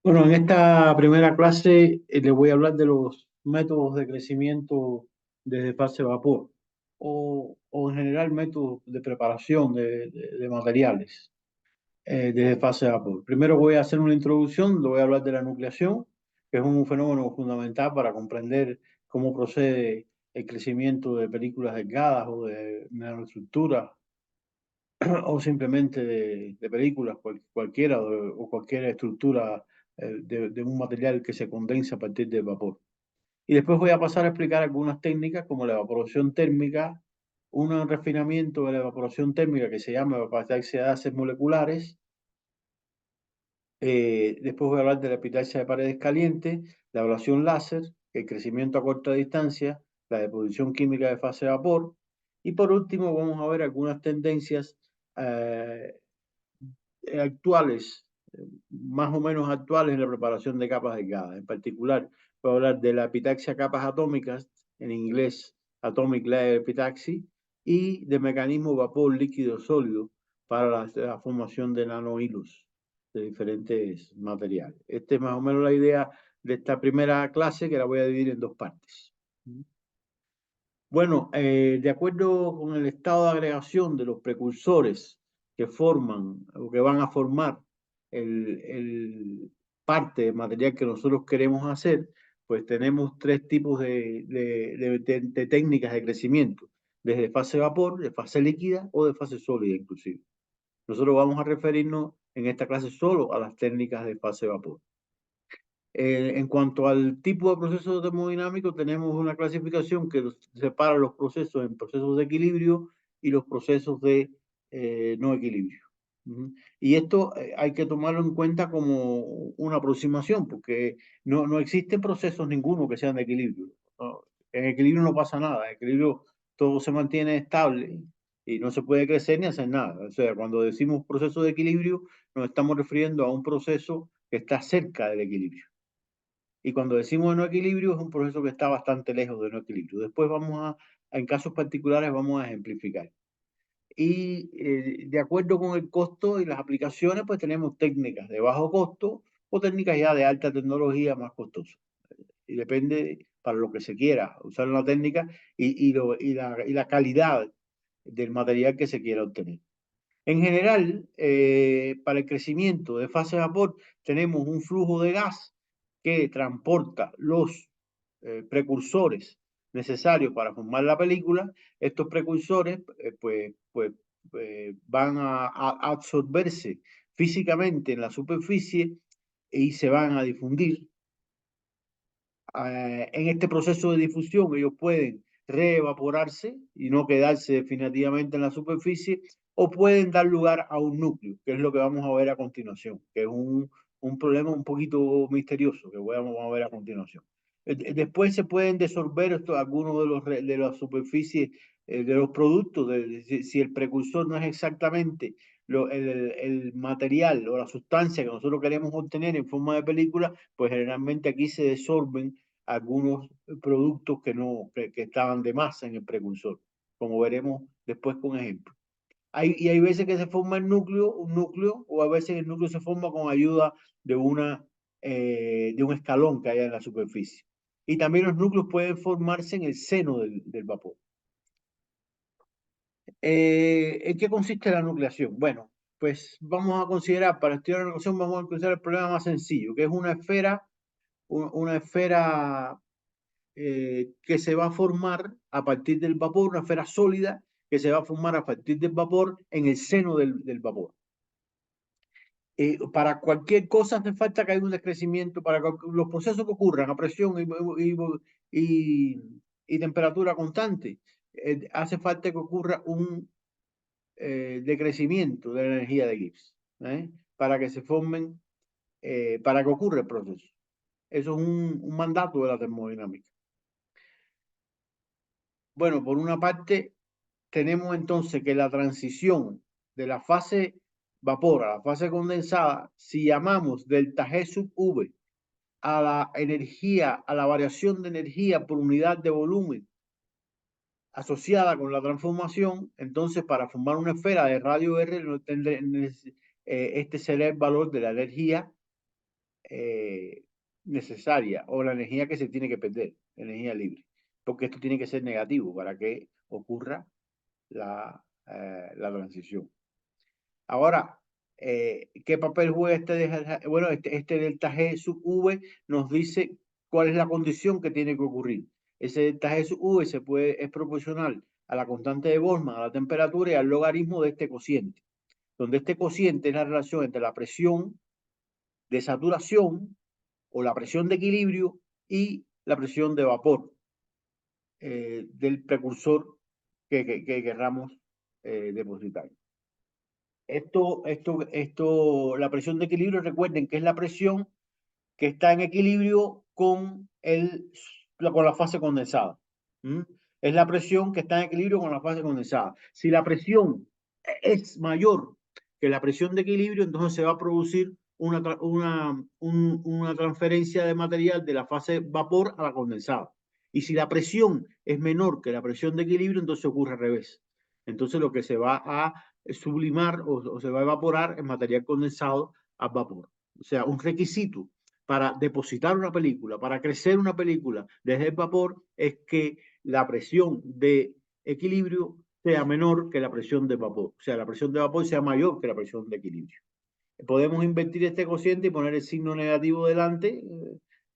Bueno, en esta primera clase les voy a hablar de los métodos de crecimiento desde fase vapor o en general métodos de preparación de materiales desde fase vapor. Primero voy a hacer una introducción, le voy a hablar de la nucleación, que es un fenómeno fundamental para comprender cómo procede el crecimiento de películas delgadas o de nanoestructuras o simplemente de películas cualquiera o cualquier estructura de un material que se condensa a partir del vapor. Y después voy a pasar a explicar algunas técnicas como la evaporación térmica, un refinamiento de la evaporación térmica que se llama evaporación de gases moleculares. Después voy a hablar de la epitaxia de paredes calientes, la evaluación láser, el crecimiento a corta distancia, la deposición química de fase de vapor. Y por último vamos a ver algunas tendencias eh, actuales, más o menos actuales en la preparación de capas delgadas. En particular, voy a hablar de la epitaxia a capas atómicas, en inglés Atomic Layer Epitaxy, y de mecanismo vapor líquido sólido para la formación de nanohilos de diferentes materiales. Esta es más o menos la idea de esta primera clase que la voy a dividir en dos partes. Bueno, de acuerdo con el estado de agregación de los precursores que forman o que van a formar el parte del material que nosotros queremos hacer, pues tenemos tres tipos de técnicas de crecimiento, desde fase vapor, de fase líquida o de fase sólida inclusive. Nosotros vamos a referirnos en esta clase solo a las técnicas de fase vapor. En cuanto al tipo de proceso termodinámico, tenemos una clasificación que separa los procesos en procesos de equilibrio y los procesos de no equilibrio. Ujú. Y esto hay que tomarlo en cuenta como una aproximación, porque no existen procesos ninguno que sean de equilibrio, ¿no? En equilibrio no pasa nada, en equilibrio todo se mantiene estable y no se puede crecer ni hacer nada. O sea, cuando decimos proceso de equilibrio, nos estamos refiriendo a un proceso que está cerca del equilibrio. Y cuando decimos no equilibrio, es un proceso que está bastante lejos de no equilibrio. Después en casos particulares, vamos a ejemplificar. Y de acuerdo con el costo y las aplicaciones, pues tenemos técnicas de bajo costo o técnicas ya de alta tecnología más costosas. Y depende para lo que se quiera usar una técnica y la calidad del material que se quiera obtener. En general, para el crecimiento de fase de vapor, tenemos un flujo de gas que transporta los precursores necesarios para formar la película. Estos precursores, van a absorberse físicamente en la superficie y se van a difundir. En este proceso de difusión ellos pueden reevaporarse y no quedarse definitivamente en la superficie o pueden dar lugar a un núcleo, que es lo que vamos a ver a continuación, que es un problema un poquito misterioso que vamos a ver a continuación. Después se pueden desorber algunos de las superficies de los productos, si el precursor no es exactamente el material o la sustancia que nosotros queremos obtener en forma de película, pues generalmente aquí se desorben algunos productos que, no, que estaban de más en el precursor, como veremos después con ejemplo. Y hay veces que se forma un núcleo, o a veces el núcleo se forma con ayuda de, de un escalón que haya en la superficie. Y también los núcleos pueden formarse en el seno del vapor. ¿En qué consiste la nucleación? Bueno, pues vamos a considerar, para estudiar la nucleación, vamos a considerar el problema más sencillo, que es una esfera que se va a formar a partir del vapor, una esfera sólida que se va a formar a partir del vapor en el seno del vapor. Para cualquier cosa hace falta que haya un decrecimiento, para los procesos que ocurran a presión y temperatura constante, hace falta que ocurra un decrecimiento de la energía de Gibbs, para que se formen, para que ocurra el proceso. Eso es un mandato de la termodinámica. Bueno, por una parte, tenemos entonces que la transición de la fase vapor a la fase condensada, si llamamos delta G sub V a la energía, a la variación de energía por unidad de volumen asociada con la transformación, entonces para formar una esfera de radio R, este será el valor de la energía necesaria o la energía que se tiene que perder, energía libre, porque esto tiene que ser negativo para que ocurra la transición. Ahora, ¿qué papel juega bueno, este delta G sub V nos dice cuál es la condición que tiene que ocurrir. Ese delta G sub V es proporcional a la constante de Boltzmann, a la temperatura y al logaritmo de este cociente, donde este cociente es la relación entre la presión de saturación o la presión de equilibrio y la presión de vapor del precursor que querramos depositar. La presión de equilibrio, recuerden que es la presión que está en equilibrio con la fase condensada. ¿Mm? Es la presión que está en equilibrio con la fase condensada. Si la presión es mayor que la presión de equilibrio, entonces se va a producir una transferencia de material de la fase vapor a la condensada. Y si la presión es menor que la presión de equilibrio, entonces ocurre al revés. Entonces lo que se va a sublimar o se va a evaporar es material condensado a vapor. O sea, un requisito para depositar una película, para crecer una película desde el vapor, es que la presión de equilibrio sea menor que la presión de vapor. O sea, la presión de vapor sea mayor que la presión de equilibrio. Podemos invertir este cociente y poner el signo negativo delante,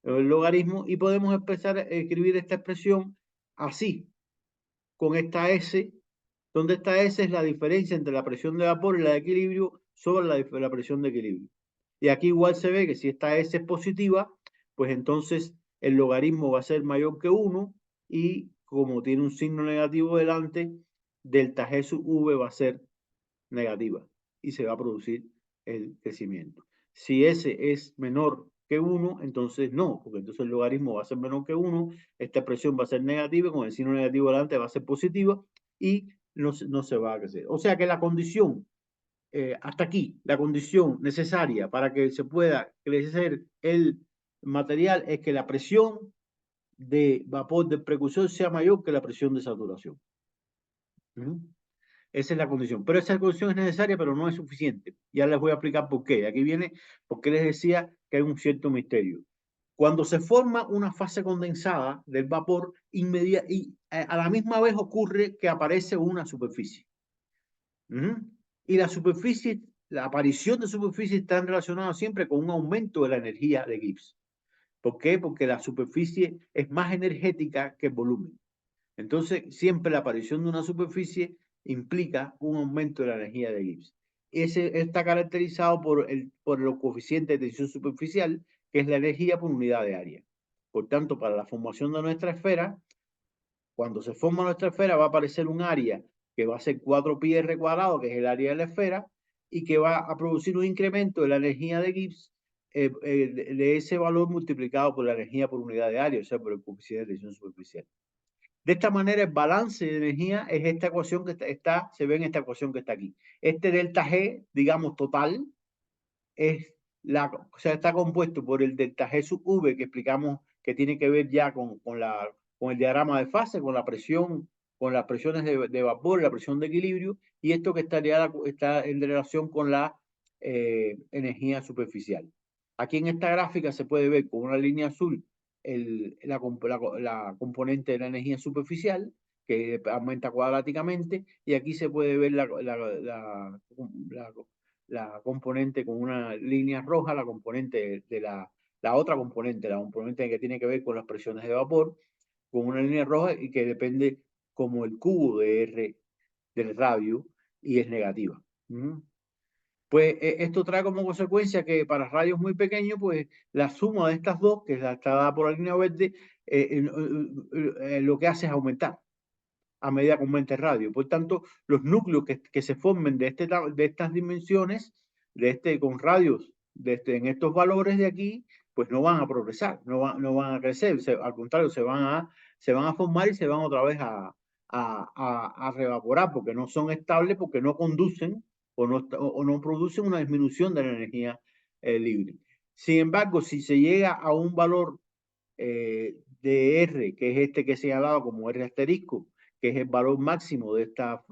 el logaritmo, y podemos empezar a escribir esta expresión así, con esta S, donde esta S es la diferencia entre la presión de vapor y la de equilibrio sobre la presión de equilibrio. Y aquí igual se ve que si esta S es positiva, pues entonces el logaritmo va a ser mayor que 1 y como tiene un signo negativo delante, delta G sub V va a ser negativa y se va a producir el crecimiento. Si S es menor que 1, entonces no, porque entonces el logaritmo va a ser menor que 1, esta expresión va a ser negativa, con el signo negativo delante va a ser positiva y no se va a crecer. O sea que la condición hasta aquí, la condición necesaria para que se pueda crecer el material es que la presión de vapor del precursor sea mayor que la presión de saturación. Esa es la condición. Pero esa condición es necesaria, pero no es suficiente. Ya les voy a explicar por qué. Aquí viene porque les decía que hay un cierto misterio. Cuando se forma una fase condensada del vapor, a la misma vez ocurre que aparece una superficie. Y la superficie, la aparición de superficie está relacionada siempre con un aumento de la energía de Gibbs. ¿Por qué? Porque la superficie es más energética que el volumen. Entonces, siempre la aparición de una superficie implica un aumento de la energía de Gibbs. Ese está caracterizado por los coeficientes de tensión superficial, que es la energía por unidad de área. Por tanto, para la formación de nuestra esfera, cuando se forma nuestra esfera va a aparecer un área que va a ser 4πr cuadrado, que es el área de la esfera, y que va a producir un incremento de la energía de Gibbs de ese valor multiplicado por la energía por unidad de área, o sea, por el coeficiente de tensión superficial. De esta manera, el balance de energía es esta ecuación que se ve en esta ecuación que está aquí. Este delta G, digamos, total, o sea, está compuesto por el delta G sub V que explicamos que tiene que ver ya con el diagrama de fase, con la presión, con las presiones de vapor, la presión de equilibrio, y esto que está en relación con la energía superficial. Aquí en esta gráfica se puede ver con una línea azul la componente de la energía superficial, que aumenta cuadráticamente, y aquí se puede ver la componente con una línea roja, la componente de la otra componente, la componente que tiene que ver con las presiones de vapor, con una línea roja y que depende como el cubo de R del radio y es negativa. Pues esto trae como consecuencia que para radios muy pequeños, pues la suma de estas dos, que está dada por la línea verde, lo que hace es aumentar a medida que aumenta el radio. Por tanto, los núcleos que se formen de estas dimensiones, con radios en estos valores de aquí, pues no van a progresar, no van a crecer, al contrario, se van a formar y se van otra vez a reevaporar, porque no son estables, porque no conducen o no producen una disminución de la energía libre. Sin embargo, si se llega a un valor de R, que es este que he señalado como R asterisco, que es el valor máximo de esta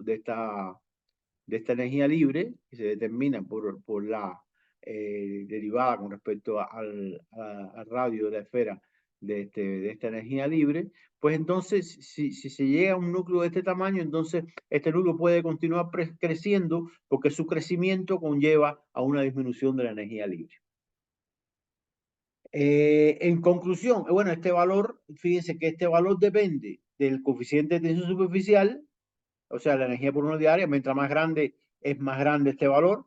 energía libre, que se determina por derivada con respecto al radio de la esfera de esta energía libre, pues entonces si se llega a un núcleo de este tamaño, entonces este núcleo puede continuar creciendo porque su crecimiento conlleva a una disminución de la energía libre. En conclusión, bueno, este valor, fíjense que este valor depende del coeficiente de tensión superficial, o sea, la energía por unidad de área, mientras más grande es más grande este valor,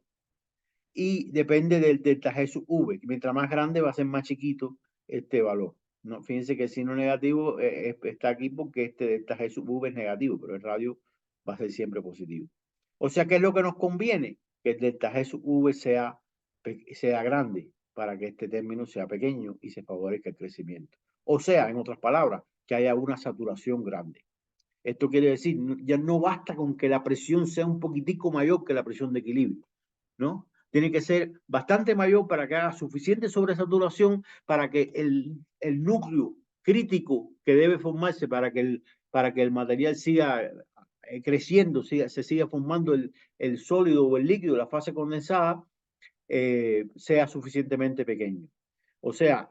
y depende del delta G sub V. Mientras más grande va a ser más chiquito este valor. ¿No? Fíjense que el signo negativo está aquí porque este delta G sub V es negativo, pero el radio va a ser siempre positivo. O sea, ¿qué es lo que nos conviene? Que el delta G sub V sea grande para que este término sea pequeño y se favorezca el crecimiento. O sea, en otras palabras, que haya una saturación grande. Esto quiere decir, ya no basta con que la presión sea un poquitico mayor que la presión de equilibrio, ¿no? Tiene que ser bastante mayor para que haga suficiente sobresaturación para que el núcleo crítico que debe formarse para que el material siga creciendo, se siga formando el sólido o el líquido, la fase condensada, sea suficientemente pequeño. O sea,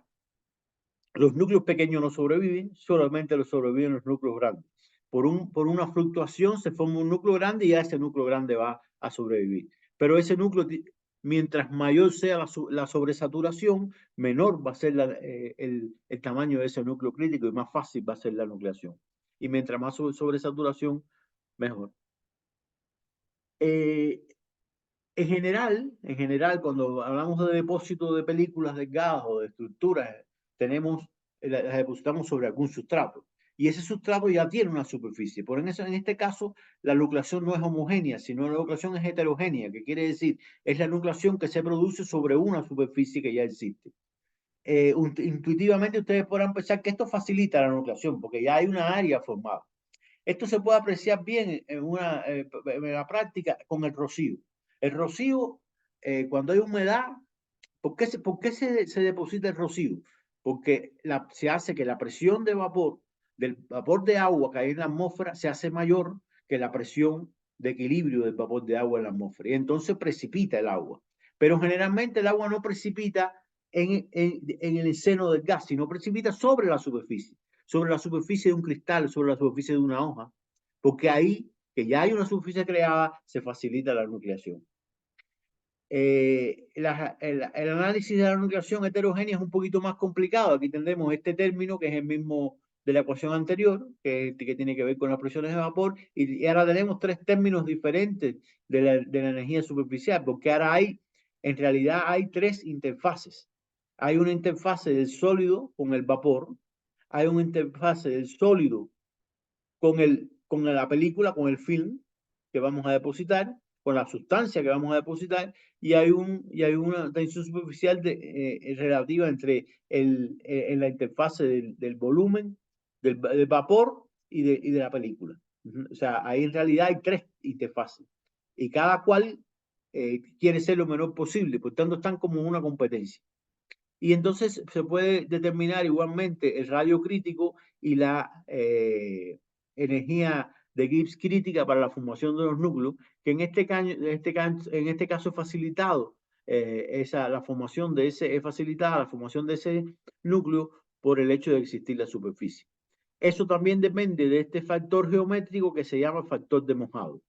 los núcleos pequeños no sobreviven, solamente los sobreviven los núcleos grandes. Por una fluctuación se forma un núcleo grande y ya ese núcleo grande va a sobrevivir. Pero ese núcleo, mientras mayor sea la sobresaturación, menor va a ser el tamaño de ese núcleo crítico y más fácil va a ser la nucleación. Y mientras más sobresaturación, mejor. En general, cuando hablamos de depósitos de películas delgadas o de estructuras, las depositamos sobre algún sustrato. Y ese sustrato ya tiene una superficie. Por eso, en este caso, la nucleación no es homogénea, sino la nucleación es heterogénea, que quiere decir, es la nucleación que se produce sobre una superficie que ya existe. Intuitivamente ustedes podrán pensar que esto facilita la nucleación, porque ya hay una área formada. Esto se puede apreciar bien en la práctica con el rocío. El rocío, cuando hay humedad, por qué se deposita el rocío? Porque se hace que la presión de vapor, del vapor de agua que hay en la atmósfera, se hace mayor que la presión de equilibrio del vapor de agua en la atmósfera. Y entonces precipita el agua. Pero generalmente el agua no precipita en el seno del gas, sino precipita sobre la superficie de un cristal, sobre la superficie de una hoja, porque ahí, que ya hay una superficie creada, se facilita la nucleación. El análisis de la nucleación heterogénea es un poquito más complicado. Aquí tendremos este término que es el mismo de la ecuación anterior, que tiene que ver con las presiones de vapor, y ahora tenemos tres términos diferentes de la energía superficial, porque ahora en realidad hay tres interfaces. Hay una interfase del sólido con el vapor, hay una interfase del sólido con la película, con el film que vamos a depositar, con la sustancia que vamos a depositar, y hay una tensión superficial relativa entre en la interfase del volumen, del vapor y de la película. O sea, ahí en realidad hay tres interfaces y cada cual quiere ser lo menor posible, por tanto están como una competencia. Y entonces se puede determinar igualmente el radio crítico y la energía de Gibbs crítica para la formación de los núcleos, que en este caso es facilitado, la formación de ese, es facilitada la formación de ese núcleo por el hecho de existir la superficie. Eso también depende de este factor geométrico que se llama factor de mojado.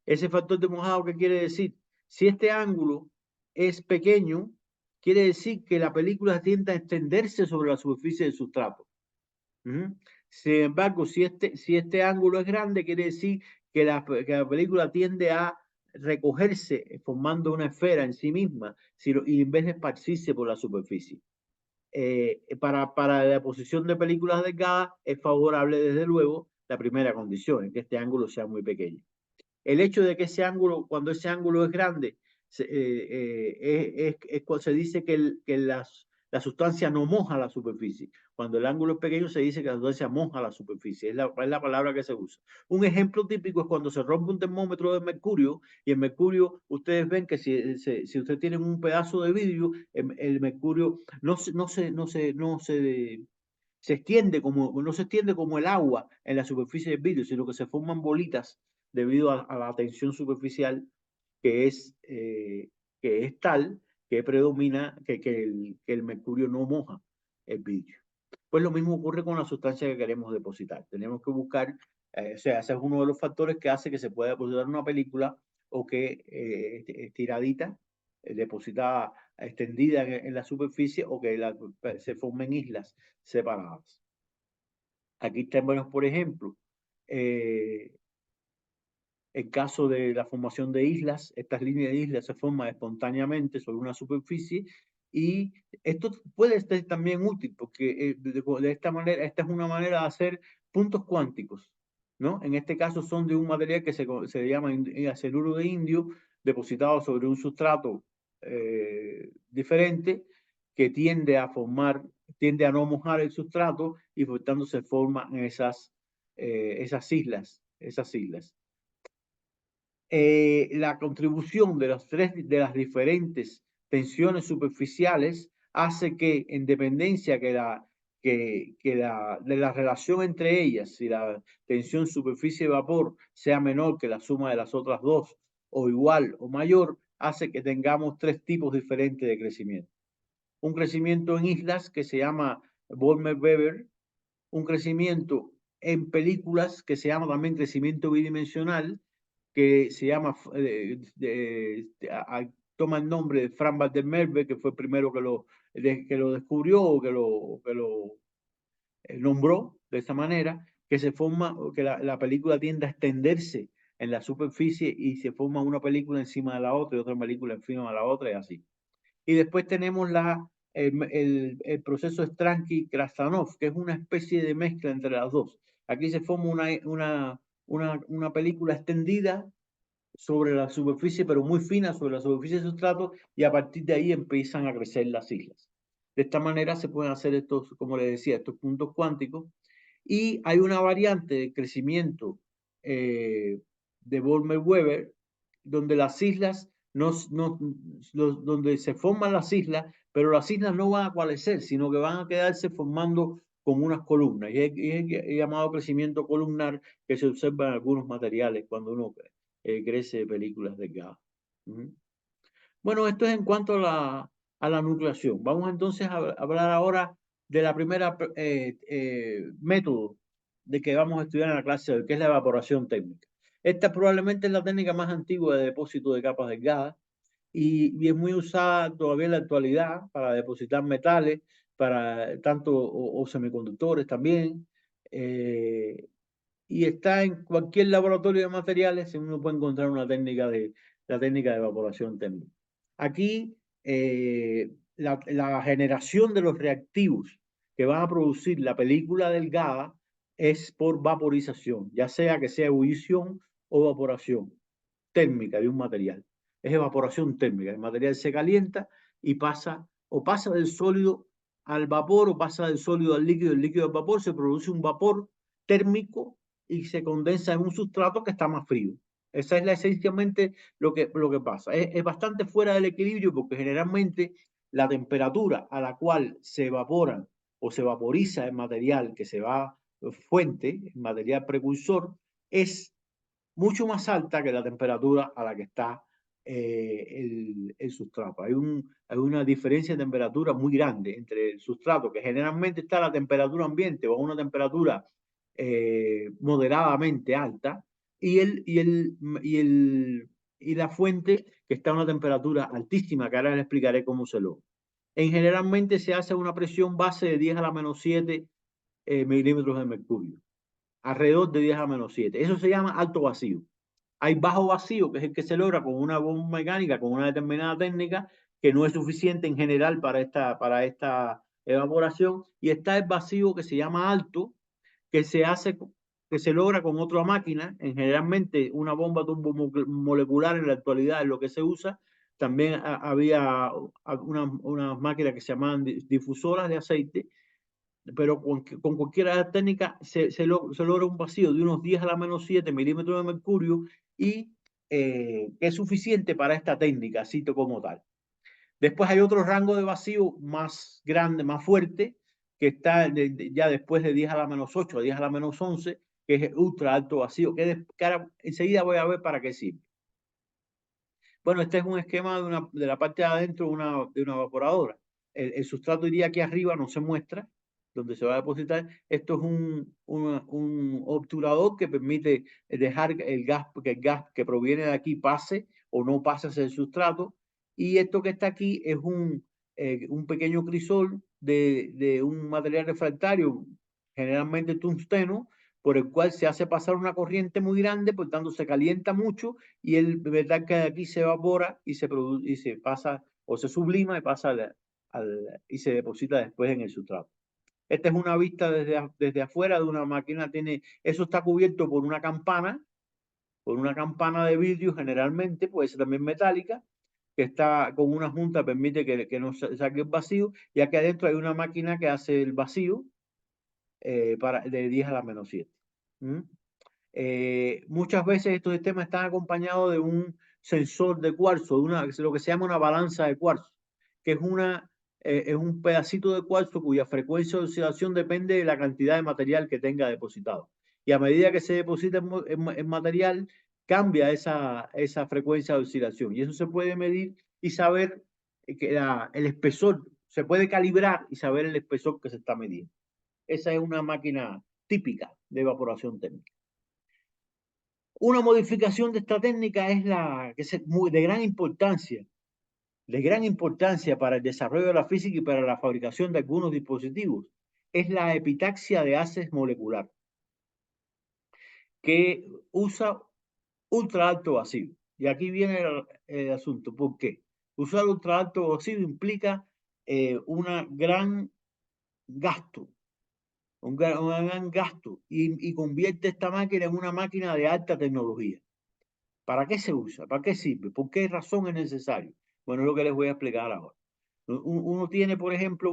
Ese factor de mojado, ¿qué quiere decir? Si este ángulo es pequeño, quiere decir que la película tiende a extenderse sobre la superficie del sustrato. Sin embargo, si este ángulo es grande, quiere decir que la película tiende a recogerse formando una esfera en sí misma y en vez de esparcirse por la superficie. Para la posición de películas delgadas es favorable, desde luego, la primera condición, en que este ángulo sea muy pequeño. El hecho de que ese ángulo, cuando ese ángulo es grande, se dice que la sustancia no moja la superficie. Cuando el ángulo es pequeño, se dice que la sustancia moja la superficie. Es la palabra que se usa. Un ejemplo típico es cuando se rompe un termómetro de mercurio, y el mercurio, ustedes ven que si ustedes tienen un pedazo de vidrio, el mercurio no se extiende no se extiende como el agua en la superficie del vidrio, sino que se forman bolitas debido a la tensión superficial que es tal que predomina, que el mercurio no moja el vidrio. Pues lo mismo ocurre con la sustancia que queremos depositar. Tenemos que buscar, o sea, ese es uno de los factores que hace que se pueda depositar una película o que estiradita, depositada, extendida en la superficie o que se formen islas separadas. Aquí tenemos, por ejemplo, el caso de la formación de islas. Estas líneas de islas se forman espontáneamente sobre una superficie y esto puede ser también útil porque de esta manera, esta es una manera de hacer puntos cuánticos, ¿no? En este caso son de un material que se llama aceluro de indio depositado sobre un sustrato diferente que tiende a no mojar el sustrato y por tanto se forman esas islas. La contribución de de las diferentes tensiones superficiales hace que, en dependencia de la relación entre ellas, si la tensión superficie-vapor sea menor que la suma de las otras dos, o igual o mayor, hace que tengamos tres tipos diferentes de crecimiento. Un crecimiento en islas que se llama Volmer-Weber, un crecimiento en películas que se llama también crecimiento bidimensional, que se llama, toma el nombre de Frank van der Merwe, que fue el primero que lo descubrió o que lo nombró de esa manera, que se forma, que la película tiende a extenderse en la superficie y se forma una película encima de la otra y otra película encima de la otra y así. Y después tenemos el proceso Stransky-Krasanov, que es una especie de mezcla entre las dos. Aquí se forma una película extendida sobre la superficie, pero muy fina sobre la superficie del sustrato, y a partir de ahí empiezan a crecer las islas. De esta manera se pueden hacer estos, como les decía, estos puntos cuánticos. Y hay una variante de crecimiento de Volmer-Weber, donde las islas donde se forman las islas, pero las islas no van a coalescer, sino que van a quedarse formando como unas columnas. Y es llamado crecimiento columnar, que se observa en algunos materiales cuando uno crece películas delgadas. Bueno, esto es en cuanto a la nucleación. Vamos entonces a hablar ahora de la primera método de que vamos a estudiar en la clase de hoy, que es la evaporación térmica. Esta probablemente es la técnica más antigua de depósito de capas delgadas y es muy usada todavía en la actualidad para depositar metales, para tanto o semiconductores también. Y está en cualquier laboratorio de materiales, uno puede encontrar la técnica de evaporación térmica. Aquí, la generación de los reactivos que van a producir la película delgada es por vaporización, ya sea que sea ebullición o evaporación térmica de un material. Es evaporación térmica. El material se calienta y pasa del sólido al vapor o pasa del sólido al líquido, del líquido al vapor, se produce un vapor térmico y se condensa en un sustrato que está más frío. Esa es esencialmente lo que pasa. Es bastante fuera del equilibrio porque generalmente la temperatura a la cual se evaporan o se vaporiza el material que se va fuente, el material precursor, es mucho más alta que la temperatura a la que está el sustrato. Hay una diferencia de temperatura muy grande entre el sustrato, que generalmente está a la temperatura ambiente o a una temperatura moderadamente alta, y la fuente que está a una temperatura altísima, que ahora les explicaré cómo se logra. Generalmente se hace una presión base de 10 a la menos 7 milímetros de mercurio, alrededor de 10 a menos 7. Eso se llama alto vacío. Hay bajo vacío, que es el que se logra con una bomba mecánica, con una determinada técnica, que no es suficiente en general para esta evaporación. Y está el vacío que se llama alto, que se logra con otra máquina, generalmente una bomba turbomolecular en la actualidad es lo que se usa. También había unas máquinas que se llamaban difusoras de aceite, pero con cualquier técnica se logra un vacío de unos 10 a la menos 7 milímetros de mercurio y es suficiente para esta técnica, cito como tal. Después hay otro rango de vacío más grande, más fuerte, que está ya después de 10 a la menos 8 a 10 a la menos 11, que es ultra alto vacío, que enseguida voy a ver para qué sirve. Bueno, este es un esquema de la parte de adentro de una evaporadora. El sustrato iría aquí arriba, no se muestra, donde se va a depositar. Esto es un obturador que permite dejar que el gas que proviene de aquí pase o no pase hacia el sustrato. Y esto que está aquí es un pequeño crisol de un material refractario, generalmente tungsteno, por el cual se hace pasar una corriente muy grande, por tanto se calienta mucho y el verdad que de aquí se evapora y se produce y se pasa o se sublima y pasa y se deposita después en el sustrato. Esta es una vista desde afuera de una máquina, eso está cubierto por una campana de vidrio generalmente, puede ser también metálica, que está con una junta, permite que no saque el vacío, y aquí adentro hay una máquina que hace el vacío de 10 a la menos 7. Muchas veces estos sistemas están acompañados de un sensor de cuarzo, lo que se llama una balanza de cuarzo, que es un pedacito de cuarzo cuya frecuencia de oxidación depende de la cantidad de material que tenga depositado. Y a medida que se deposita en material, cambia esa frecuencia de oxidación. Y eso se puede medir y saber el espesor, se puede calibrar y saber el espesor que se está midiendo. Esa es una máquina típica de evaporación térmica. Una modificación de esta técnica es que es de gran importancia para el desarrollo de la física y para la fabricación de algunos dispositivos, es la epitaxia de haces molecular, que usa ultra alto vacío. Y aquí viene el asunto. ¿Por qué? Usar ultra alto vacío implica un gran gasto, un gran gasto, y convierte esta máquina en una máquina de alta tecnología. ¿Para qué se usa? ¿Para qué sirve? ¿Por qué razón es necesario? Bueno, es lo que les voy a explicar ahora. Uno tiene, por ejemplo,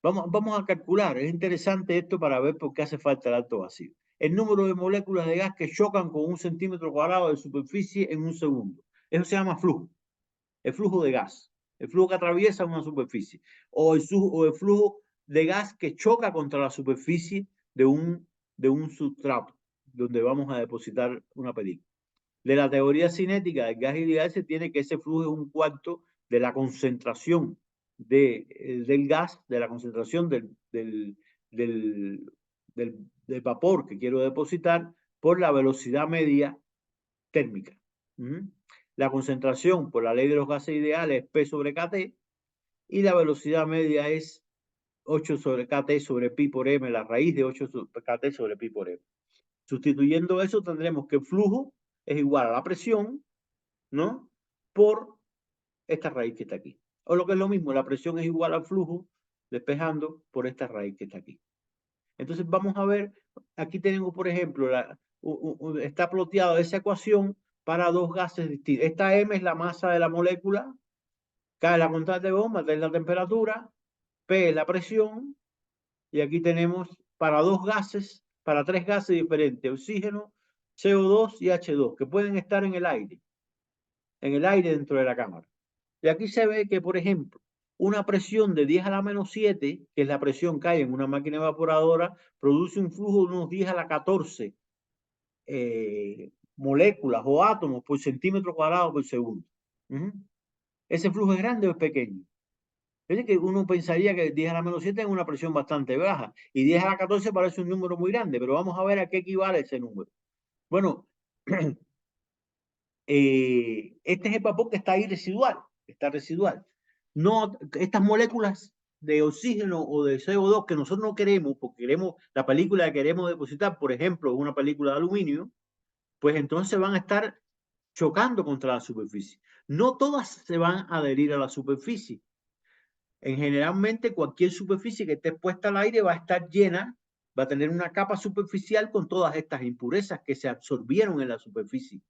vamos a calcular, es interesante esto para ver por qué hace falta el alto vacío. El número de moléculas de gas que chocan con 1 cm² de superficie en un segundo. Eso se llama flujo, el flujo de gas, el flujo que atraviesa una superficie, o el flujo de gas que choca contra la superficie de un sustrato, donde vamos a depositar una película. De la teoría cinética del gas ideal se tiene que ese flujo es 1/4 de la concentración del gas, de la concentración del vapor que quiero depositar por la velocidad media térmica. La concentración por la ley de los gases ideales es P sobre KT y la velocidad media es 8 sobre KT sobre pi por m, la raíz de 8 sobre KT sobre pi por m. Sustituyendo eso tendremos que el flujo es igual a la presión, ¿no? Por esta raíz que está aquí. O lo que es lo mismo, la presión es igual al flujo despejando por esta raíz que está aquí. Entonces vamos a ver, aquí tenemos, por ejemplo, está ploteada esa ecuación para dos gases distintos. Esta M es la masa de la molécula, K es la constante de bomba, T es la temperatura, P es la presión, y aquí tenemos para para tres gases diferentes, oxígeno, CO2 y H2, que pueden estar en el aire dentro de la cámara. Y aquí se ve que, por ejemplo, una presión de 10 a la menos 7, que es la presión que hay en una máquina evaporadora, produce un flujo de unos 10 a la 14 moléculas o átomos por centímetro cuadrado por segundo. ¿Ese flujo es grande o es pequeño? Es que uno pensaría que 10 a la menos 7 es una presión bastante baja y 10 a la 14 parece un número muy grande, pero vamos a ver a qué equivale ese número. Bueno, este es el vapor que está ahí está residual. No, estas moléculas de oxígeno o de CO2 que nosotros no queremos, porque queremos la película que queremos depositar, por ejemplo, una película de aluminio, pues entonces van a estar chocando contra la superficie. No todas se van a adherir a la superficie. Generalmente cualquier superficie que esté expuesta al aire va a estar llena, va a tener una capa superficial con todas estas impurezas que se absorbieron en la superficie.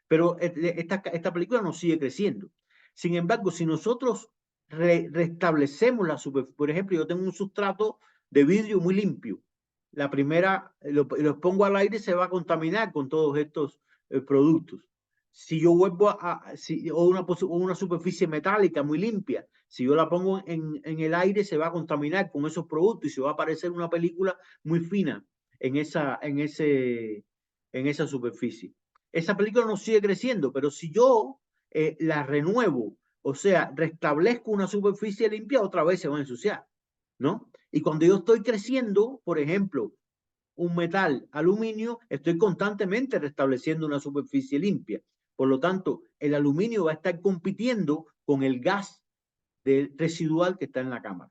Pero esta película nos sigue creciendo. Sin embargo, si nosotros restablecemos la superficie, por ejemplo, yo tengo un sustrato de vidrio muy limpio, la primera, lo pongo al aire, se va a contaminar con todos estos productos. Si yo vuelvo o una superficie metálica muy limpia, si yo la pongo en el aire, se va a contaminar con esos productos y se va a aparecer una película muy fina en esa superficie. Esa película no sigue creciendo, pero si yo la renuevo, o sea, restablezco una superficie limpia, otra vez se va a ensuciar, ¿no? Y cuando yo estoy creciendo, por ejemplo, un metal aluminio, estoy constantemente restableciendo una superficie limpia. Por lo tanto, el aluminio va a estar compitiendo con el gas residual que está en la cámara.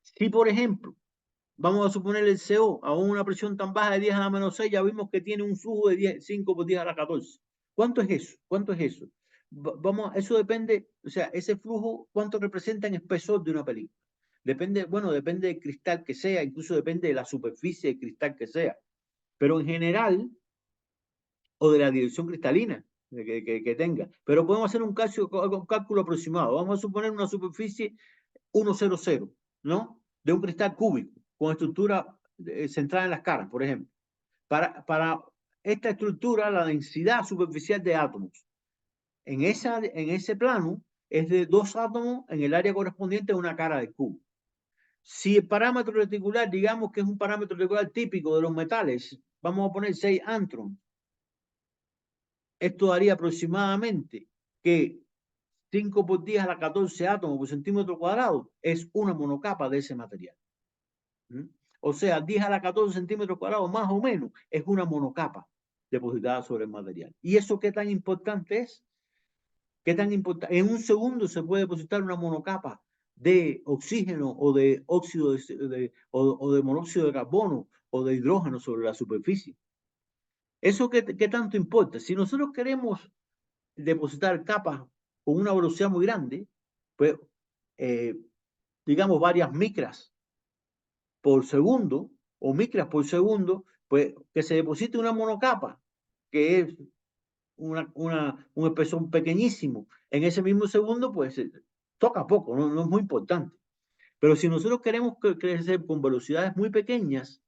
Si, por ejemplo, vamos a suponer el CO a una presión tan baja de 10 a la menos 6, ya vimos que tiene un flujo de 5 por 10 a la 14. ¿Cuánto es eso? ¿Cuánto es eso? Vamos, eso depende, o sea, ese flujo, ¿cuánto representa en espesor de una película? Depende, bueno, depende del cristal que sea, incluso depende de la superficie de cristal que sea. Pero en general, o de la dirección cristalina que tenga. Pero podemos hacer un cálculo aproximado. Vamos a suponer una superficie 100, ¿no? De un cristal cúbico, con estructura centrada en las caras, por ejemplo. Para esta estructura, la densidad superficial de átomos en ese plano es de 2 átomos en el área correspondiente a una cara del cubo. Si el parámetro reticular, digamos que es un parámetro reticular típico de los metales, vamos a poner 6 antrons. Esto daría aproximadamente que 5 por 10 a la 14 átomos por centímetro cuadrado es una monocapa de ese material. O sea, 10 a la 14 centímetros cuadrados más o menos es una monocapa depositada sobre el material. ¿Y eso qué tan importante es? ¿Qué tan importante? En un segundo se puede depositar una monocapa de oxígeno o de óxido o de monóxido de carbono o de hidrógeno sobre la superficie. ¿Eso qué tanto importa? Si nosotros queremos depositar capas con una velocidad muy grande, pues eh, digamos varias micras por segundo o micras por segundo, pues que se deposite una monocapa, que es un espesor pequeñísimo, en ese mismo segundo, pues toca poco, no es muy importante. Pero si nosotros queremos crecer con velocidades muy pequeñas,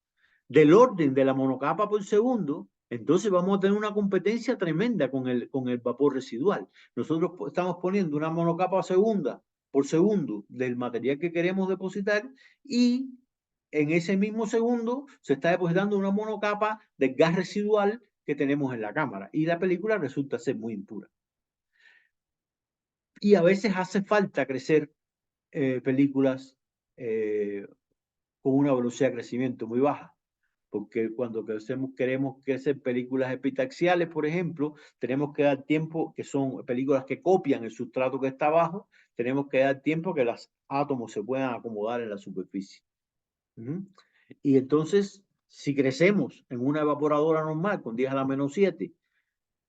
del orden de la monocapa por segundo, entonces vamos a tener una competencia tremenda con el vapor residual. Nosotros estamos poniendo una monocapa segunda por segundo del material que queremos depositar y en ese mismo segundo se está depositando una monocapa de gas residual que tenemos en la cámara y la película resulta ser muy impura. Y a veces hace falta crecer películas con una velocidad de crecimiento muy baja, porque cuando queremos crecer películas epitaxiales, por ejemplo, tenemos que dar tiempo, que son películas que copian el sustrato que está abajo, tenemos que dar tiempo que los átomos se puedan acomodar en la superficie. Y entonces, si crecemos en una evaporadora normal con 10 a la menos 7,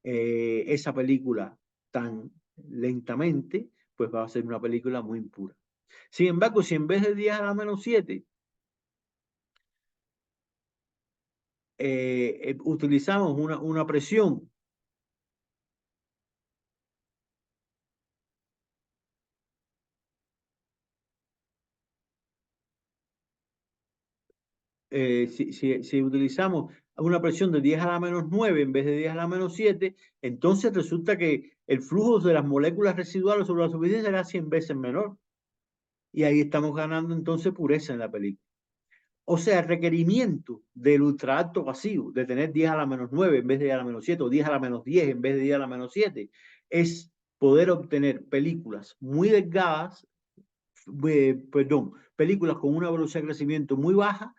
esa película tan lentamente, pues va a ser una película muy impura. Sin embargo, si en vez de 10 a la menos 7 utilizamos una presión si utilizamos una presión de 10 a la menos 9 en vez de 10 a la menos 7, entonces resulta que el flujo de las moléculas residuales sobre la superficie será 100 veces menor. Y ahí estamos ganando entonces pureza en la película. O sea, el requerimiento del ultra alto pasivo, de tener 10 a la menos 9 en vez de 10 a la menos 7, o 10 a la menos 10 en vez de 10 a la menos 7, es poder obtener películas muy delgadas, películas con una velocidad de crecimiento muy baja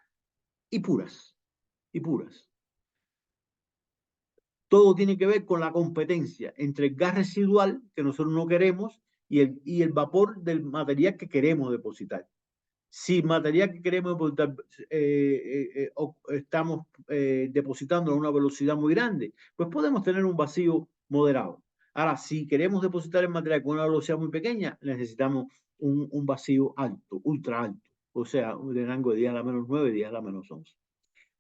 y puras. Y puras. Todo tiene que ver con la competencia entre el gas residual que nosotros no queremos y el vapor del material que queremos depositar. Si material que queremos depositar estamos depositando a una velocidad muy grande, pues podemos tener un vacío moderado. Ahora, si queremos depositar el material con una velocidad muy pequeña, necesitamos un vacío alto, ultra alto, o sea, de rango de 10 a la menos 9, 10 a la menos 11.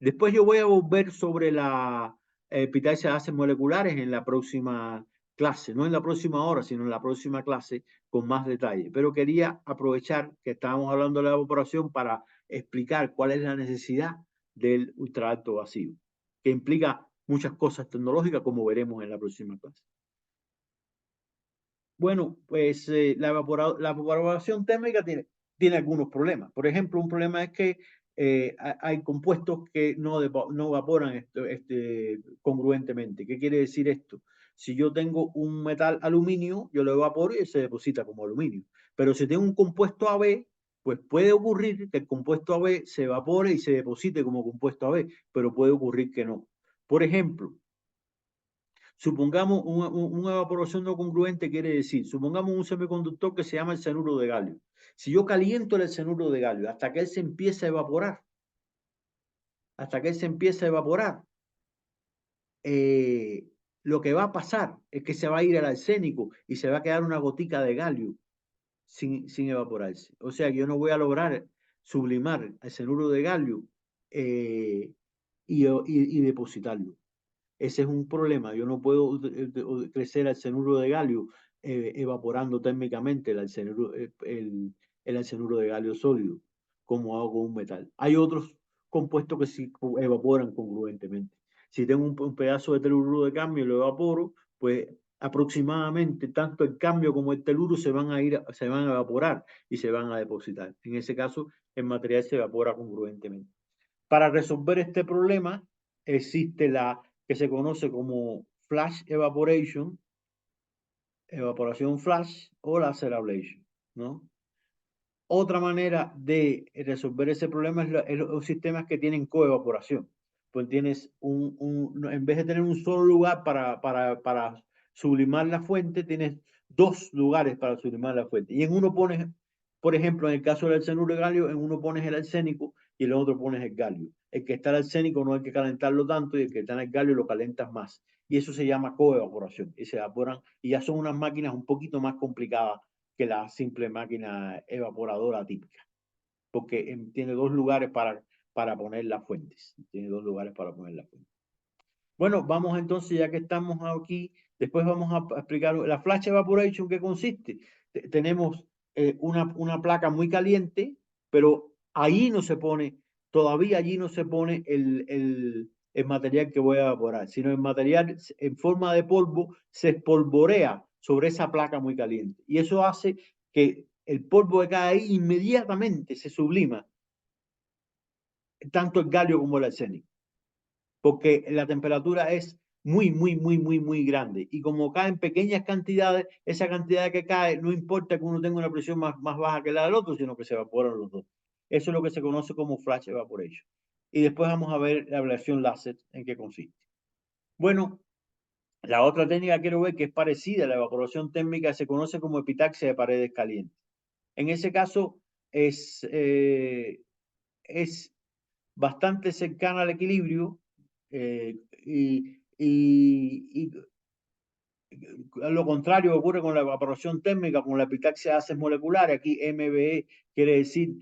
Después yo voy a volver sobre la epitaxia de gases moleculares en la próxima clase, no en la próxima hora, sino en la próxima clase con más detalle. Pero quería aprovechar que estábamos hablando de la evaporación para explicar cuál es la necesidad del ultraalto vacío, que implica muchas cosas tecnológicas, como veremos en la próxima clase. Bueno, pues la evaporación térmica tiene algunos problemas. Por ejemplo, un problema es que hay compuestos que no evaporan congruentemente. ¿Qué quiere decir esto? si yo tengo un metal aluminio, yo lo evaporo y se deposita como aluminio. Pero si tengo un compuesto AB, pues puede ocurrir que el compuesto AB se evapore y se deposite como compuesto AB, pero puede ocurrir que no. Por ejemplo, supongamos una evaporación no congruente, quiere decir, supongamos un semiconductor que se llama el cianuro de galio. Si yo caliento el cianuro de galio hasta que él se empiece a evaporar, eh, lo que va a pasar es que se va a ir el arsénico y se va a quedar una gotica de galio sin evaporarse. O sea que yo no voy a lograr sublimar el cianuro de galio eh, y depositarlo. Ese es un problema. Yo no puedo crecer el cianuro de galio evaporando térmicamente el arsenuro de galio sólido, como hago con un metal. Hay otros compuestos que sí evaporan congruentemente. Si tengo un pedazo de telururo de cadmio y lo evaporo, pues aproximadamente tanto el cambio como el teluro se van a evaporar y se van a depositar. En ese caso, el material se evapora congruentemente. Para resolver este problema, existe la que se conoce como flash evaporation, evaporación flash o laser ablation, ¿no? Otra manera de resolver ese problema es los sistemas que tienen coevaporación. Pues tienes en vez de tener un solo lugar para sublimar la fuente, tienes dos lugares para sublimar la fuente. Y en uno pones, por ejemplo, en el caso del arsenuro de galio, en uno pones el arsénico y en el otro pones el galio. El que está el arsénico no hay que calentarlo tanto y el que está en el galio lo calentas más. Y eso se llama coevaporación. Y se evaporan, y ya son unas máquinas un poquito más complicadas que la simple máquina evaporadora típica, porque tiene dos lugares para poner las fuentes. Tiene dos lugares para poner las fuentes. Bueno, vamos entonces, ya que estamos aquí, después vamos a explicar la flash evaporation, ¿qué consiste? Tenemos una placa muy caliente, pero allí no se pone, todavía allí no se pone el material que voy a evaporar, sino el material en forma de polvo se espolvorea sobre esa placa muy caliente. Y eso hace que el polvo que cae ahí inmediatamente se sublima, tanto el galio como el arsénico, porque la temperatura es muy grande. Y como cae en pequeñas cantidades, esa cantidad que cae, no importa que uno tenga una presión más baja que la del otro, sino que se evaporan los dos. Eso es lo que se conoce como flash evaporation. Y después vamos a ver la ablación láser en qué consiste. Bueno, la otra técnica que quiero ver que es parecida a la evaporación térmica se conoce como epitaxia de paredes calientes. En ese caso es bastante cercana al equilibrio y lo contrario ocurre con la evaporación térmica, con la epitaxia de gases moleculares. Aquí MBE quiere decir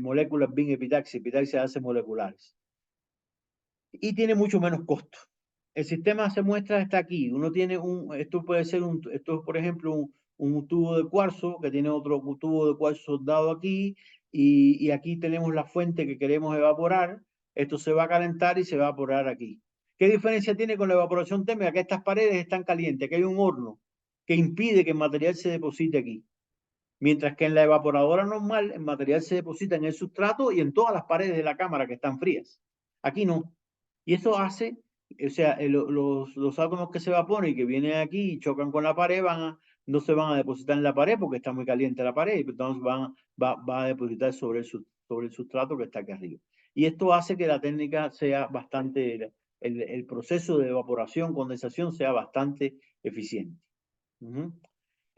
moléculas bin epitaxia, epitaxia de gases moleculares. Y tiene mucho menos costo. El sistema se muestra hasta aquí. Uno tiene esto puede ser esto es por ejemplo un tubo de cuarzo que tiene otro tubo de cuarzo soldado aquí y aquí tenemos la fuente que queremos evaporar. Esto se va a calentar y se va a evaporar aquí. ¿Qué diferencia tiene con la evaporación térmica? Que estas paredes están calientes, que hay un horno que impide que el material se deposite aquí. Mientras que en la evaporadora normal el material se deposita en el sustrato y en todas las paredes de la cámara que están frías. Aquí no. Y eso hace, o sea, los átomos que se evaporan y que vienen aquí y chocan con la pared no se van a depositar en la pared porque está muy caliente la pared, y entonces va a depositar sobre el sustrato que está aquí arriba. Y esto hace que la técnica sea bastante, el proceso de evaporación, condensación sea bastante eficiente.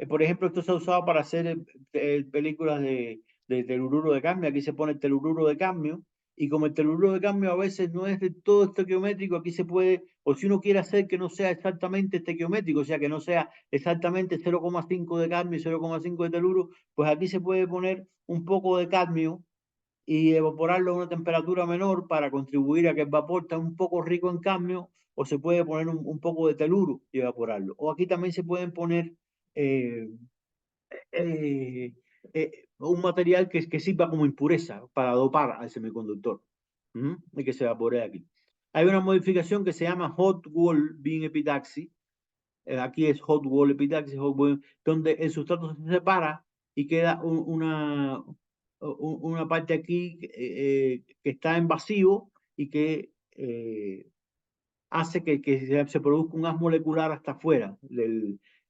Por ejemplo, esto se ha usado para hacer películas de telururo de cadmio. Aquí se pone el telururo de cadmio. Y como el telururo de cadmio a veces no es de todo estequiométrico, aquí se puede, o si uno quiere hacer que no sea exactamente estequiométrico, o sea, que no sea exactamente 0,5 de cadmio y 0,5 de teluro, pues aquí se puede poner un poco de cadmio y evaporarlo a una temperatura menor para contribuir a que el vapor esté un poco rico en cadmio, o se puede poner un poco de teluro y evaporarlo. O aquí también se pueden poner eh, un material que sirva como impureza para dopar al semiconductor y que se evapore aquí. Hay una modificación que se llama hot wall beam epitaxy. Aquí es hot wall epitaxy, donde el sustrato se separa y queda una parte aquí que está en vacío y que hace que se produzca un haz molecular hasta afuera.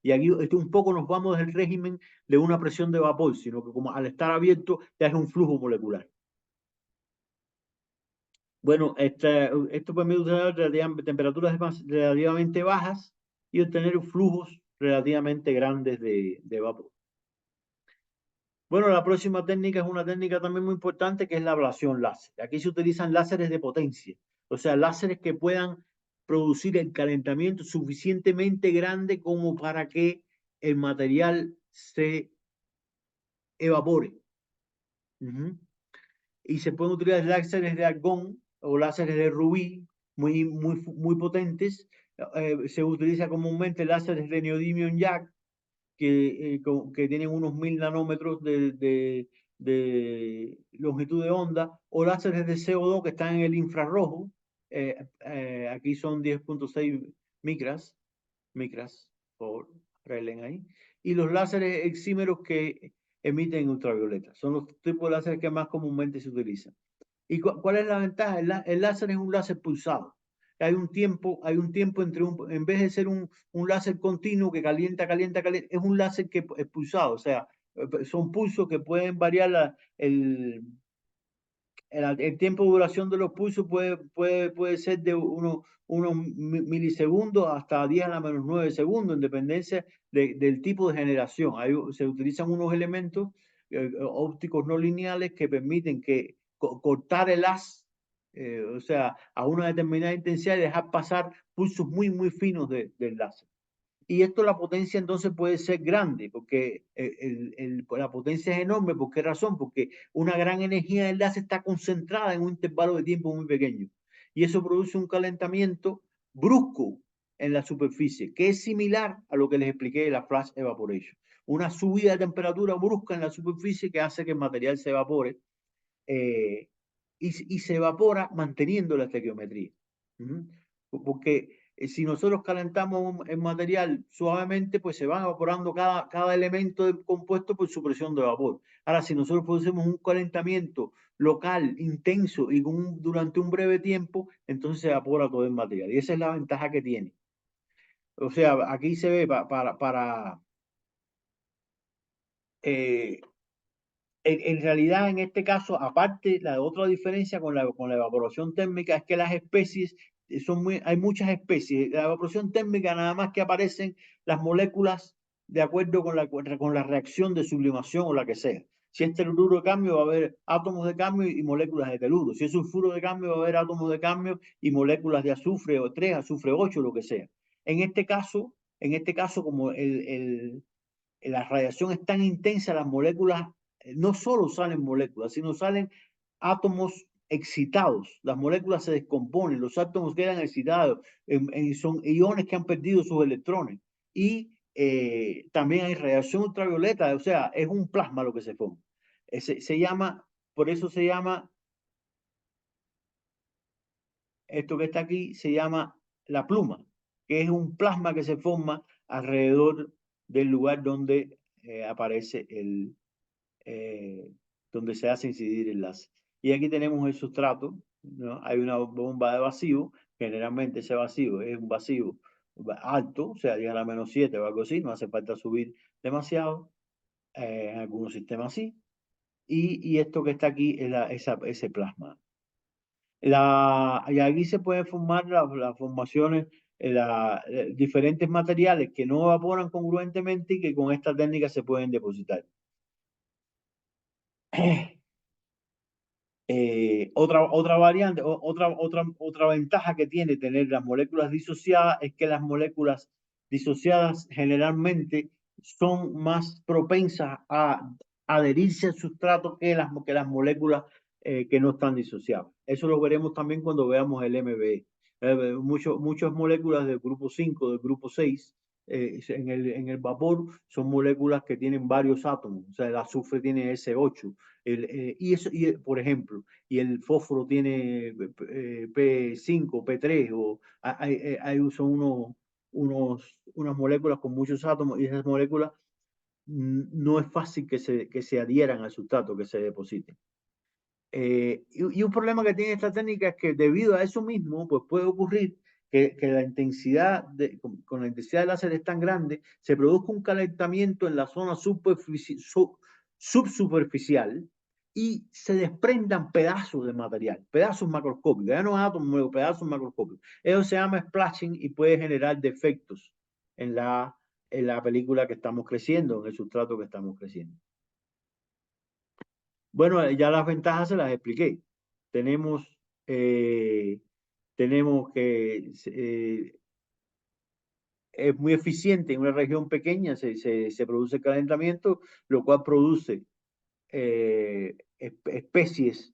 Y aquí un poco nos vamos del régimen de una presión de vapor, sino que como al estar abierto ya es un flujo molecular. Bueno, esto permite usar temperaturas relativamente bajas y obtener flujos relativamente grandes de vapor. Bueno, la próxima técnica es una técnica también muy importante que es la ablación láser. Aquí se utilizan láseres de potencia, o sea, láseres que puedan producir el calentamiento suficientemente grande como para que el material se evapore. Y se pueden utilizar láseres de argón o láseres de rubí muy potentes. Se utiliza comúnmente láseres de neodymium jack que tienen unos 1000 nanómetros de longitud de onda, o láseres de CO2 que están en el infrarrojo. Aquí son 10.6 micras, por reglen ahí. Y los láseres exímeros que emiten ultravioleta. Son los tipos de láseres que más comúnmente se utilizan. ¿Y cuál es la ventaja? El láser es un láser pulsado. Hay un tiempo entre en vez de ser un láser continuo que calienta, es un láser que es pulsado. O sea, son pulsos que pueden variar el tiempo de duración de los pulsos puede ser de unos milisegundos hasta 10 a la menos 9 segundos, en dependencia del tipo de generación. Se utilizan unos elementos ópticos no lineales que permiten cortar el haz, o sea, a una determinada intensidad y dejar pasar pulsos muy finos del láser. Y esto la potencia entonces puede ser grande, porque la potencia es enorme. ¿Por qué razón? Porque una gran energía de enlace está concentrada en un intervalo de tiempo muy pequeño. Y eso produce un calentamiento brusco en la superficie, que es similar a lo que les expliqué de la flash evaporation. Una subida de temperatura brusca en la superficie que hace que el material se evapore y se evapora manteniendo la estequiometría. Porque si nosotros calentamos el material suavemente, pues se van evaporando cada elemento compuesto por su presión de vapor. Ahora, si nosotros producimos un calentamiento local, intenso y durante un breve tiempo, entonces se evapora todo el material. Y esa es la ventaja que tiene. O sea, aquí se ve eh, en realidad, en este caso, aparte, la otra diferencia con la evaporación térmica es que las especies hay muchas especies. La evaporación térmica nada más que aparecen las moléculas de acuerdo con la reacción de sublimación o la que sea. Si es telururo de cambio, va a haber átomos de cambio y moléculas de teluro. Si es sulfuro de cambio, va a haber átomos de cambio y moléculas de azufre o 3, azufre 8, lo que sea. En este caso, como la radiación es tan intensa, las moléculas no solo salen moléculas, sino salen átomos excitados. Las moléculas se descomponen, los átomos quedan excitados, son iones que han perdido sus electrones. Y también hay radiación ultravioleta, o sea, es un plasma lo que se forma. Por eso se llama, esto que está aquí, se llama la pluma, que es un plasma que se forma alrededor del lugar donde aparece donde se hace incidir el láser. Y aquí tenemos el sustrato, ¿no? Hay una bomba de vacío, generalmente ese vacío es un vacío alto, o sea, llega a la -7 o algo así, no hace falta subir demasiado, en algunos sistemas sí, y esto que está aquí es ese plasma. Y aquí se pueden formar las formaciones, diferentes materiales que no evaporan congruentemente y que con esta técnica se pueden depositar. Otra variante, otra ventaja que tiene tener las moléculas disociadas es que las moléculas disociadas generalmente son más propensas a adherirse al sustrato que las moléculas que no están disociadas. Eso lo veremos también cuando veamos el MBE. Muchas moléculas del grupo 5, del grupo 6, en el vapor son moléculas que tienen varios átomos. O sea, el azufre tiene S8. Por ejemplo, y el fósforo tiene P5, P3, son unas moléculas con muchos átomos, y esas moléculas no es fácil que se adhieran al sustrato, que se depositen. Y un problema que tiene esta técnica es que debido a eso mismo, pues puede ocurrir que la intensidad con la intensidad del láser es tan grande, se produzca un calentamiento en la zona subsuperficial y se desprendan pedazos de material, pedazos macroscópicos, ya no átomos, pedazos macroscópicos. Eso se llama splashing y puede generar defectos en la película que estamos creciendo, en el sustrato que estamos creciendo. Bueno, ya las ventajas se las expliqué. Tenemos, tenemos que es muy eficiente en una región pequeña, se produce calentamiento, lo cual produce especies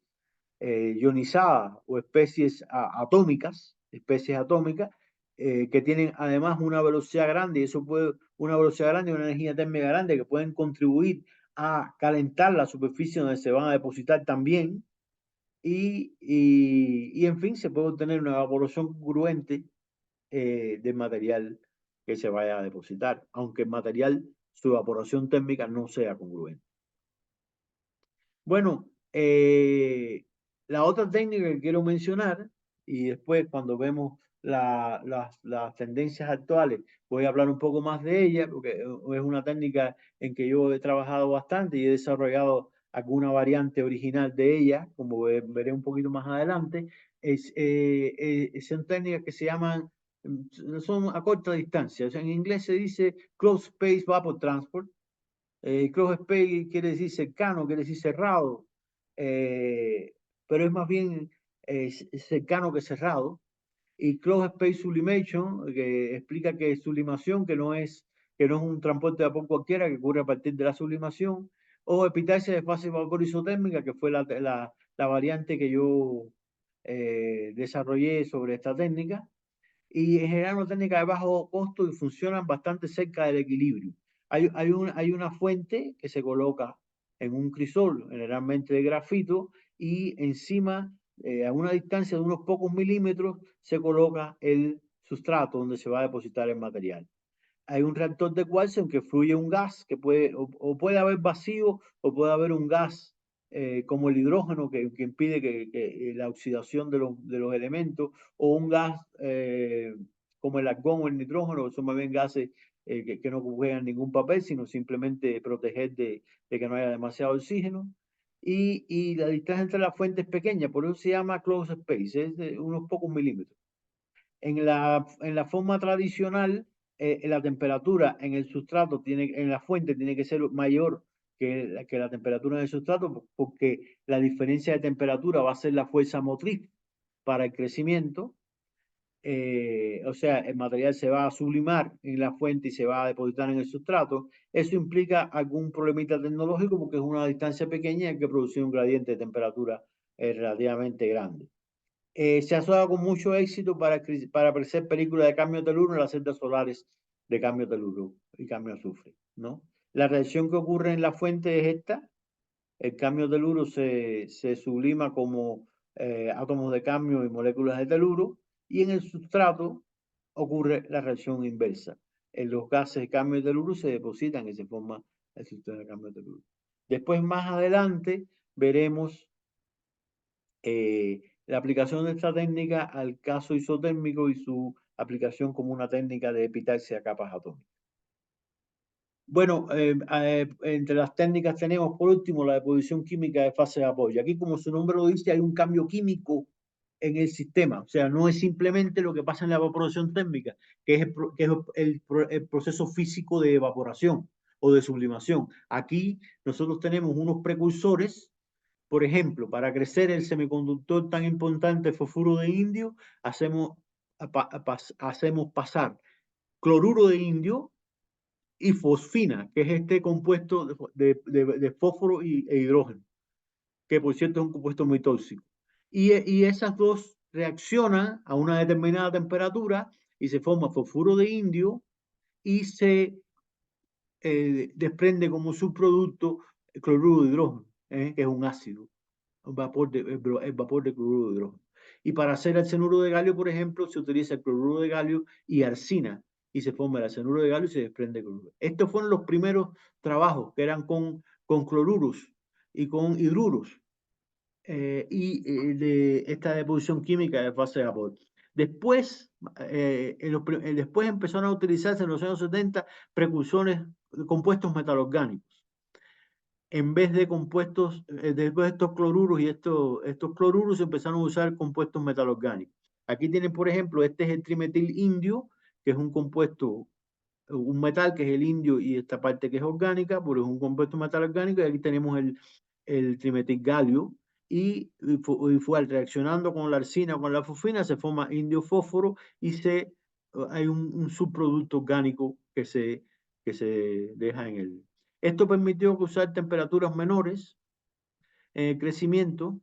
ionizadas o especies atómicas, que tienen además una velocidad grande, y eso puede, una velocidad grande y una energía térmica grande que pueden contribuir a calentar la superficie donde se van a depositar también, y en fin, se puede obtener una evaporación congruente del material que se vaya a depositar, aunque el material, su evaporación térmica no sea congruente. Bueno, la otra técnica que quiero mencionar, y después cuando vemos las tendencias actuales, voy a hablar un poco más de ella, porque es una técnica en que yo he trabajado bastante y he desarrollado alguna variante original de ella, como veré un poquito más adelante. Son técnicas que se llaman, son a corta distancia. O sea, en inglés se dice Close Space Vapor Transport. Close space quiere decir cercano, quiere decir cerrado, eh, pero es más bien cercano que cerrado. Y close space sublimation, que explica que sublimación, que no es un transporte de vapor cualquiera, que ocurre a partir de la sublimación, o epitaxia de fase vapor isotérmica, que fue la variante que yo desarrollé sobre esta técnica, y en general una técnica de bajo costo y funcionan bastante cerca del equilibrio. Hay una fuente que se coloca en un crisol, generalmente de grafito, y encima, a una distancia de unos pocos milímetros, se coloca el sustrato donde se va a depositar el material. Hay un reactor de cuarzo en que fluye un gas que puede, o puede haber vacío, o puede haber un gas como el hidrógeno que impide que la oxidación de los elementos, o un gas como el argón o el nitrógeno, que son más bien gases que no juegan ningún papel, sino simplemente proteger de que no haya demasiado oxígeno. Y la distancia entre las fuentes es pequeña, por eso se llama close space, es de unos pocos milímetros. En la forma tradicional, la temperatura en el sustrato en la fuente tiene que ser mayor que la temperatura en el sustrato, porque la diferencia de temperatura va a ser la fuerza motriz para el crecimiento. O sea, el material se va a sublimar en la fuente y se va a depositar en el sustrato. Eso implica algún problemita tecnológico porque es una distancia pequeña y hay que producir un gradiente de temperatura relativamente grande. Se asocia con mucho éxito para hacer películas de cambio de teluro en las celdas solares de cambio de teluro y cambio de azufre, ¿no? La reacción que ocurre en la fuente es esta: el cambio de teluro se sublima como átomos de cambio y moléculas de teluro, y en el sustrato ocurre la reacción inversa. En los gases de cambio de teluro se depositan y se forma el sustrato de cambio de teluro. Después, más adelante, veremos la aplicación de esta técnica al caso isotérmico y su aplicación como una técnica de epitaxia a capas atómicas. Bueno, entre las técnicas tenemos por último la deposición química de fase de vapor. Y aquí, como su nombre lo dice, hay un cambio químico en el sistema. O sea, no es simplemente lo que pasa en la evaporación térmica, que es el proceso físico de evaporación o de sublimación. Aquí nosotros tenemos unos precursores. Por ejemplo, para crecer el semiconductor tan importante fosfuro de indio, hacemos pasar cloruro de indio y fosfina, que es este compuesto de fósforo e hidrógeno, que por cierto es un compuesto muy tóxico. Y esas dos reaccionan a una determinada temperatura y se forma fosfuro de indio y se desprende como subproducto el cloruro de hidrógeno, que es un ácido, el vapor de cloruro de hidrógeno. Y para hacer el cianuro de galio, por ejemplo, se utiliza el cloruro de galio y arcina, y se forma el cianuro de galio y se desprende cloruro. Estos fueron los primeros trabajos que eran con cloruros y con hidruros, de esta deposición química de fase de vapor. Después, después empezaron a utilizarse en los años 70 precursores, compuestos metalorgánicos. En vez de compuestos, después de estos cloruros y estos cloruros empezaron a usar compuestos metalorgánicos. Aquí tienen, por ejemplo, este es el trimetil indio, que es un compuesto, un metal que es el indio y esta parte que es orgánica, pero es un compuesto metal orgánico, y aquí tenemos el trimetil galio, y fue reaccionando con la arsina, con la fosfina, se forma indio fósforo y hay un subproducto orgánico que se deja en el... Esto permitió usar temperaturas menores en el crecimiento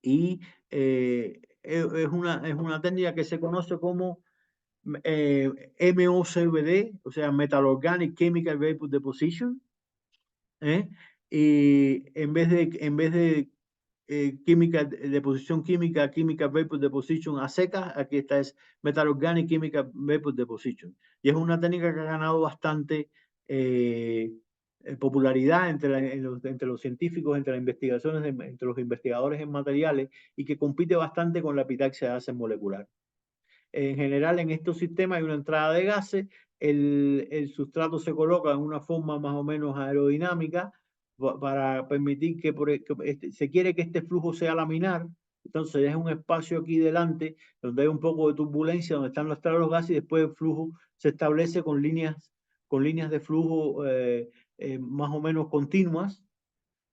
y es una técnica que se conoce como MOCVD, o sea, Metal Organic Chemical Vapor Deposition, ¿eh? Y en vez de química, deposición química, química vapor deposition a secas, aquí está es Metal Organic Chemical Vapor Deposition. Y es una técnica que ha ganado bastante popularidad entre los científicos, entre las investigaciones, entre los investigadores en materiales y que compite bastante con la epitaxia de gases molecular. En general, en estos sistemas hay una entrada de gases, el sustrato se coloca en una forma más o menos aerodinámica para permitir se quiere que este flujo sea laminar, entonces deja un espacio aquí delante donde hay un poco de turbulencia, donde están los gases y después el flujo se establece con líneas de flujo más o menos continuas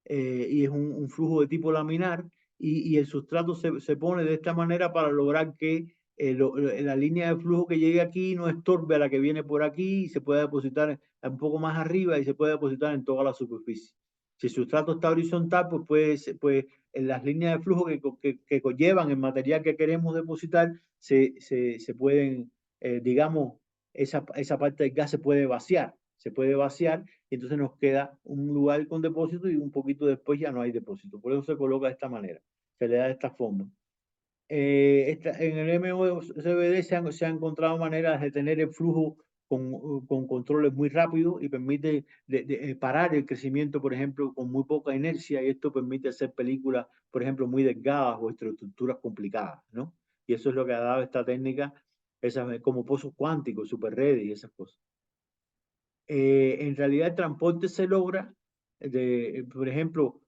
y es un flujo de tipo laminar y el sustrato se pone de esta manera para lograr que la línea de flujo que llegue aquí no estorbe a la que viene por aquí y se puede depositar un poco más arriba y se puede depositar en toda la superficie. Si el sustrato está horizontal, pues en las líneas de flujo que conllevan el material que queremos depositar se pueden, digamos, esa parte del gas se puede vaciar y entonces nos queda un lugar con depósito y un poquito después ya no hay depósito. Por eso se coloca de esta manera, se le da de esta forma. En el MOCVD se han encontrado maneras de tener el flujo con controles muy rápidos y permite parar el crecimiento, por ejemplo, con muy poca inercia y esto permite hacer películas, por ejemplo, muy delgadas o estructuras complicadas, ¿no? Y eso es lo que ha dado esta técnica, esas, como pozos cuánticos, superredes y esas cosas. En realidad el transporte se logra, por ejemplo,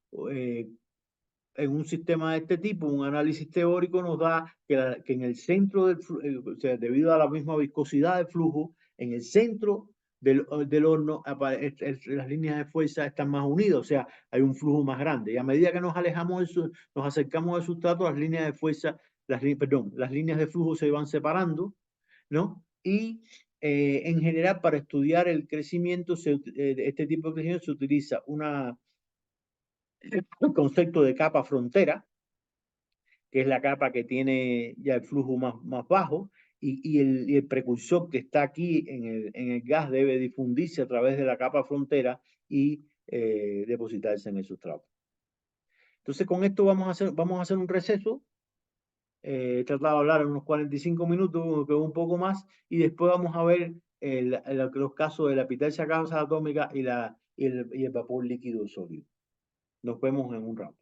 en un sistema de este tipo, un análisis teórico nos da que en el centro o sea, debido a la misma viscosidad del flujo, en el centro del horno las líneas de fuerza están más unidas, o sea, hay un flujo más grande. Y a medida que nos alejamos, nos acercamos al sustrato, las líneas de fuerza, las líneas de flujo se van separando, ¿no? Y en general, para estudiar el crecimiento, este tipo de crecimiento se utiliza el concepto de capa frontera, que es la capa que tiene ya el flujo más bajo, y el precursor que está aquí en el gas debe difundirse a través de la capa frontera y depositarse en el sustrato. Entonces, con esto vamos a hacer un receso. He tratado de hablar en unos 45 minutos, un poco más, y después vamos a ver los casos de la epitaxia gaseosa atómica y el vapor líquido sólido. Nos vemos en un rato.